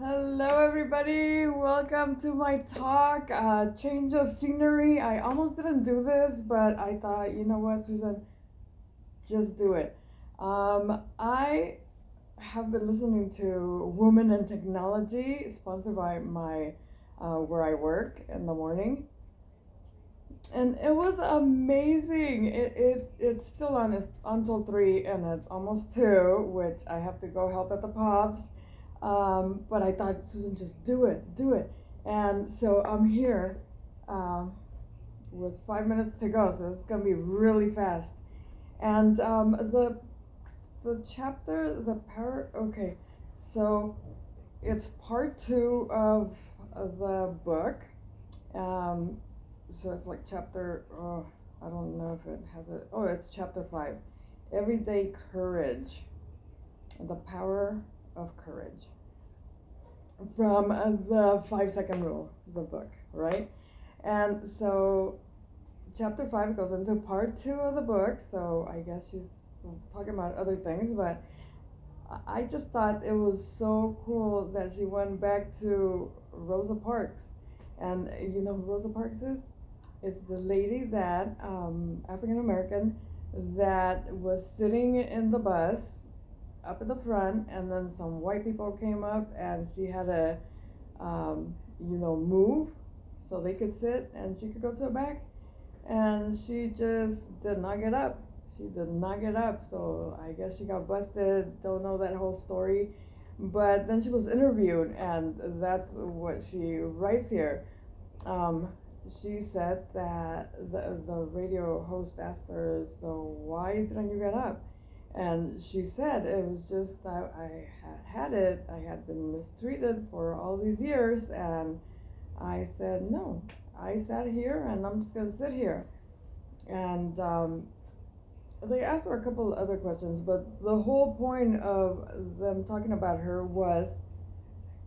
Hello, everybody. Welcome to my talk. Change of scenery. I almost didn't do this, but I thought, you know what, Susan, just do it. I have been listening to Women in Technology, sponsored by my where I work in the morning, and it was amazing. It's still on. It's until 3, and it's almost 2, which I have to go help at the pubs. But I thought, Susan, just do it, do it. And so I'm here um, with 5 minutes to go, so it's gonna be really fast. And the chapter, the power. Okay, so it's part 2 of the book. Um, so it's like chapter. Oh, I don't know if it has a. Oh, it's chapter 5. Everyday courage, the power of courage, from the 5 second rule, the book, right? And so chapter 5 goes into part 2 of the book. So I guess she's talking about other things, but I just thought it was so cool that she went back to Rosa Parks. And you know who Rosa Parks is? It's the lady that, African American, that was sitting in the bus up at the front, and then some white people came up, and she had to, move so they could sit and she could go to the back. And she just did not get up. She did not get up. So I guess she got busted. Don't know that whole story. But then she was interviewed, and that's what she writes here. Um, she said that the radio host asked her, "So why didn't you get up?" And she said it was just that I had it. I had been mistreated for all these years, and I said no. I sat here, and I'm just gonna sit here. And they asked her a couple of other questions, but the whole point of them talking about her was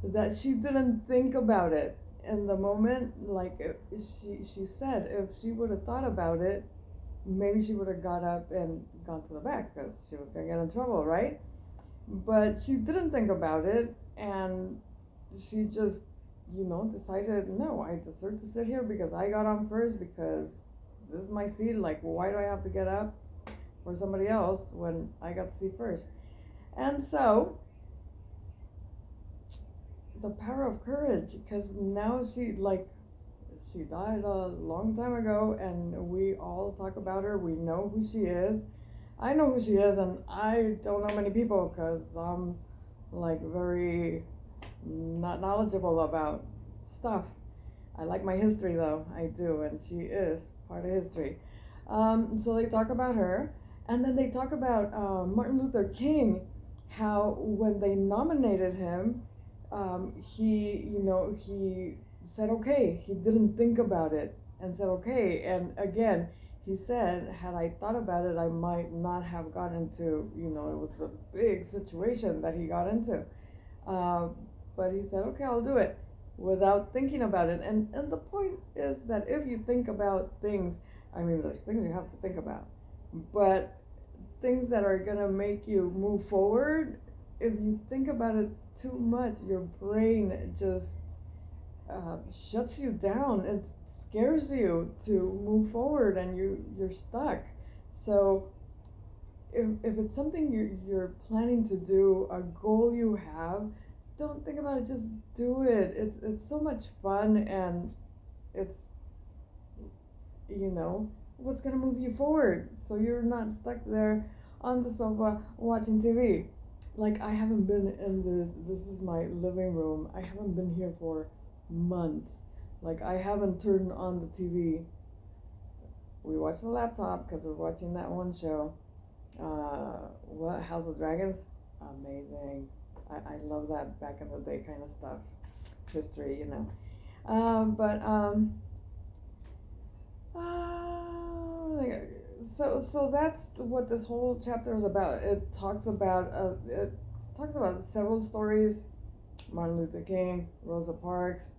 that she didn't think about it in the moment. Like, she said if she would have thought about it, maybe she would have got up and gone to the back because she was gonna get in trouble, right? But she didn't think about it, and she just, decided, no, I deserve to sit here because I got on first, because this is my seat. Like, why do I have to get up for somebody else when I got the seat first? And so the power of courage, because now she died a long time ago, and we all talk about her. We know who she is. I know who she is, and I don't know many people because I'm like very not knowledgeable about stuff. I like my history, though. I do, and she is part of history. So they talk about her, and then they talk about Martin Luther King, how when they nominated him, he said okay. He didn't think about it and said okay. And again, he said, had I thought about it, I might not have got into, it was a big situation that he got into. Uh, but he said, okay, I'll do it without thinking about it. And the point is that if you think about things, I mean, there's things you have to think about, but things that are going to make you move forward, if you think about it too much, your brain just shuts you down. It scares you to move forward, and you're stuck. So if it's something you're planning to do, a goal you have, don't think about it. Just do it. It's so much fun, and it's what's gonna move you forward, so you're not stuck there on the sofa watching TV. Like, I haven't been in this. This is my living room. I haven't been here for months. Like, I haven't turned on the TV. We watch the laptop because we're watching that one show. What, House of Dragons? Amazing. I love that back in the day kind of stuff. History. But so that's what this whole chapter is about. It talks about several stories: Martin Luther King, Rosa Parks,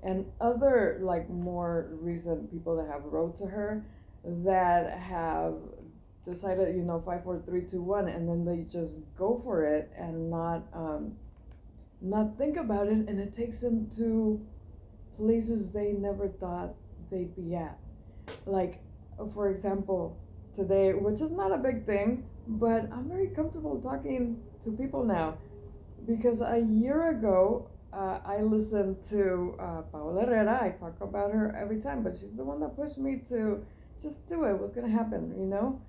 and other, like, more recent people that have wrote to her, that have decided, 5, 4, 3, 2, 1, and then they just go for it, and not not think about it, and it takes them to places they never thought they'd be at. Like, for example, today, which is not a big thing, but I'm very comfortable talking to people now because a year ago, I listened to Paola Herrera. I talk about her every time, but she's the one that pushed me to just do it. What's gonna happen, you know?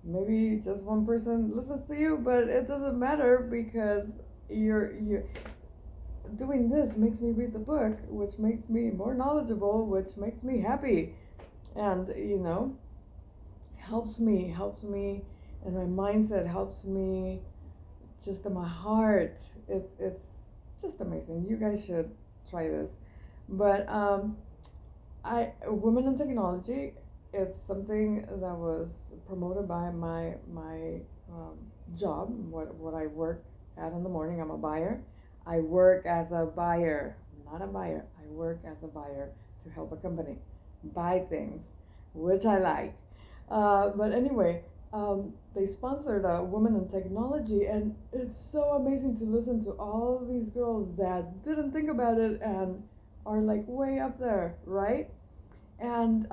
Maybe just one person listens to you, but it doesn't matter because you're doing this makes me read the book, which makes me more knowledgeable, which makes me happy, and helps me, and my mindset helps me just in my heart. It's just amazing. You guys should try this. But I women in technology. It's something that was promoted by my um, job. What I work at in the morning. I'm a buyer. I work as a buyer, not a buyer. I work as a buyer to help a company buy things, which I like. But anyway, they sponsored a Women in Technology, and it's so amazing to listen to all these girls that didn't think about it and are like way up there, right? And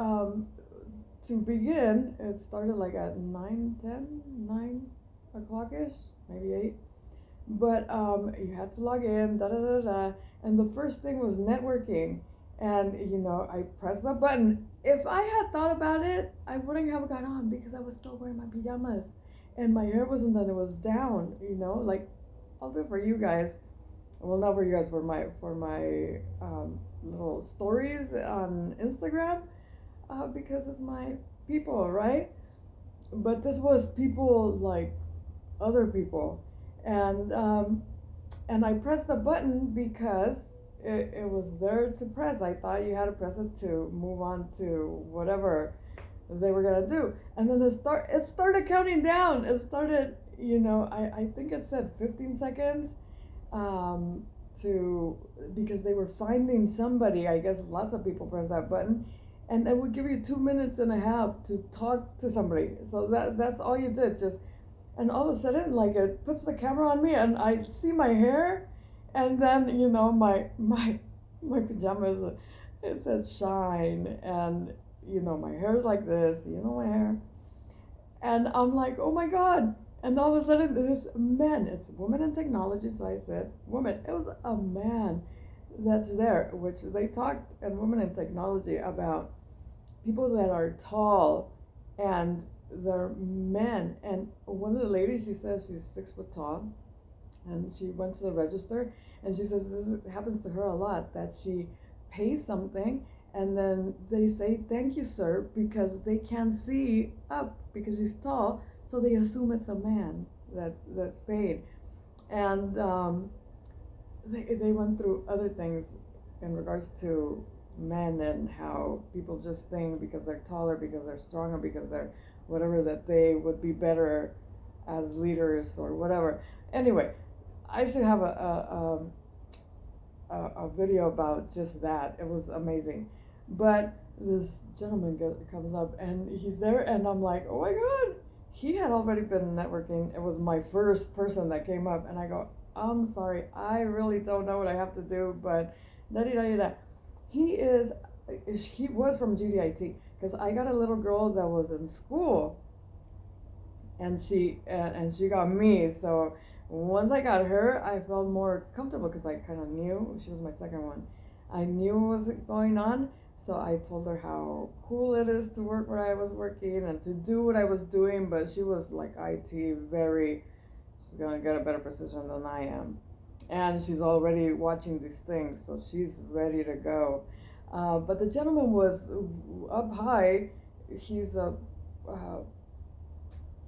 to begin, it started like at 9, 10, 9 o'clock ish, maybe 8. But you had to log in, da da da da. And the first thing was networking. And I pressed the button. If I had thought about it, I wouldn't have got on because I was still wearing my pajamas, and my hair wasn't done. It was down. Like I'll do it for you guys. Well, not for you guys, for my little stories on Instagram, because it's my people, right? But this was people like other people, and I pressed the button because it was there to press. I thought you had to press it to move on to whatever they were gonna do, and then it started counting down. It started, I think it said 15 seconds, um, to because they were finding somebody. I guess lots of people press that button, and it would give you 2 minutes and a half to talk to somebody. So that's all you did, just. And all of a sudden, like, it puts the camera on me, and I see my hair, and then my pajamas, it says shine, and my hair's like this, my hair, and I'm like, oh my god. And all of a sudden, this man, it's Women in Technology, so I said woman. It was a man that's there, which they talked in Women in Technology about people that are tall, and they're men. And one of the ladies, she says she's 6 foot tall, and she went to the register, and she says this happens to her a lot, that she pays something, and then they say thank you sir, because they can't see up because she's tall, so they assume it's a man that's paid. And they went through other things in regards to men, and how people just think because they're taller, because they're stronger, because they're whatever, that they would be better as leaders or whatever. Anyway, I should have a video about just that. It was amazing. But this gentleman comes up, and he's there, and I'm like, oh my god. He had already been networking. It was my first person that came up, and I go, I'm sorry, I really don't know what I have to do, but da da da da. He is, he was from GDIT, because I got a little girl that was in school, and she got me. So once I got her, I felt more comfortable because I kind of knew she was my second one. I knew what was going on, so I told her how cool it is to work where I was working and to do what I was doing. But she was like IT, very. She's gonna get a better position than I am, and she's already watching these things, so she's ready to go. But the gentleman was up high. He's a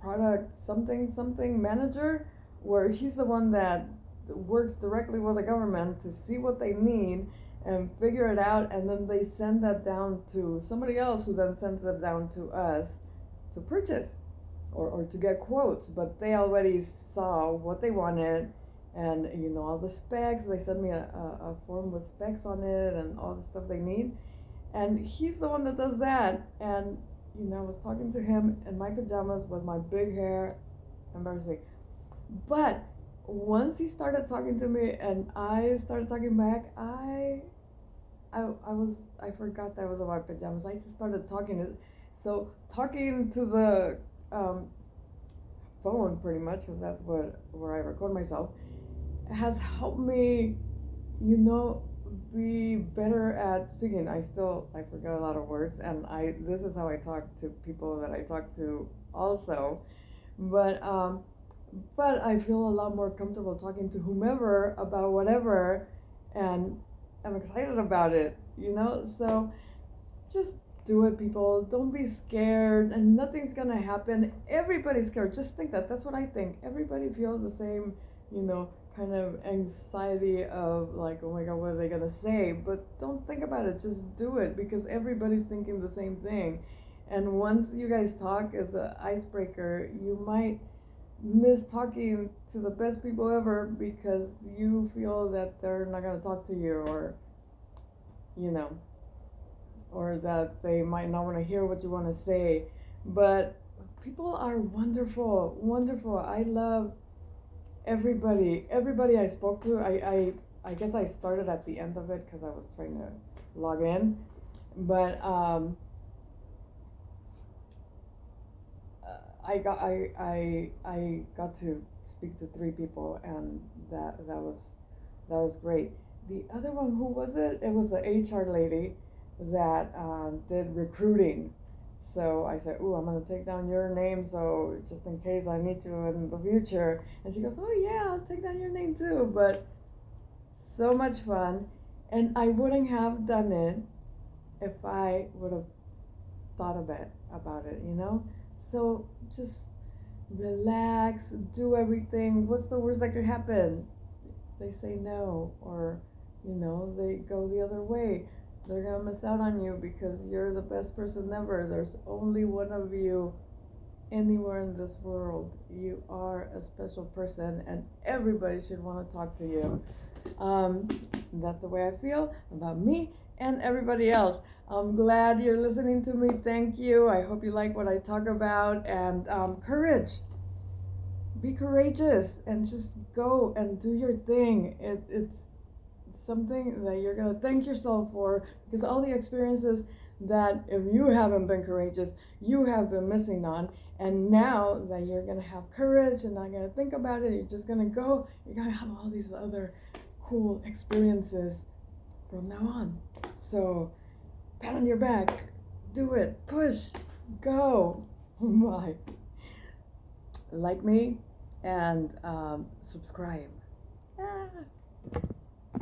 product something manager, where he's the one that works directly with the government to see what they need and figure it out, and then they send that down to somebody else, who then sends it down to us to purchase, or to get quotes. But they already saw what they wanted, and all the specs. They sent me a form with specs on it and all the stuff they need, and he's the one that does that. And I was talking to him in my pajamas with my big hair. Embarrassing. But once he started talking to me and I started talking back, I forgot that I was in my pajamas. I just started talking. So talking to the um, phone pretty much, because that's where I record myself, has helped me, you know, be better at speaking. I forget a lot of words, and I this is how I talk to people that I talk to also, but I feel a lot more comfortable talking to whomever about whatever, and I'm excited about it, you know? So just do it, people. Don't be scared, and nothing's gonna happen. Everybody's scared. Just think that. That's what I think. Everybody feels the same, you know, kind of anxiety of like, oh my god, what are they gonna say? But don't think about it. Just do it because everybody's thinking the same thing. And once you guys talk as an icebreaker, you might miss talking to the best people ever because you feel that they're not gonna talk to you, or you know, or that they might not want to hear what you want to say. But people are wonderful, wonderful. I love everybody I spoke to. I guess I started at the end of it because I was trying to log in, but I got to speak to three people, and that was great. The other one, who was it? It was the HR lady that did recruiting. So I said, "Ooh, I'm gonna take down your name, so just in case I need you in the future." And she goes, "Oh yeah, I'll take down your name too." But so much fun, and I wouldn't have done it if I would have thought about it, you know? So just relax, do everything. What's the worst that could happen? They say no, or you know, they go the other way. They're gonna miss out on you because you're the best person ever. There's only one of you anywhere in this world. You are a special person, and everybody should want to talk to you. Um, that's the way I feel about me and everybody else. I'm glad you're listening to me. Thank you. I hope you like what I talk about. And courage. Be courageous and just go and do your thing. It's something that you're going to thank yourself for, because all the experiences that if you haven't been courageous, you have been missing on. And now that you're going to have courage and not going to think about it, you're just going to go, you're going to have all these other cool experiences from now on. So, pat on your back, do it, push, go. Bye. Like me and subscribe. Ah.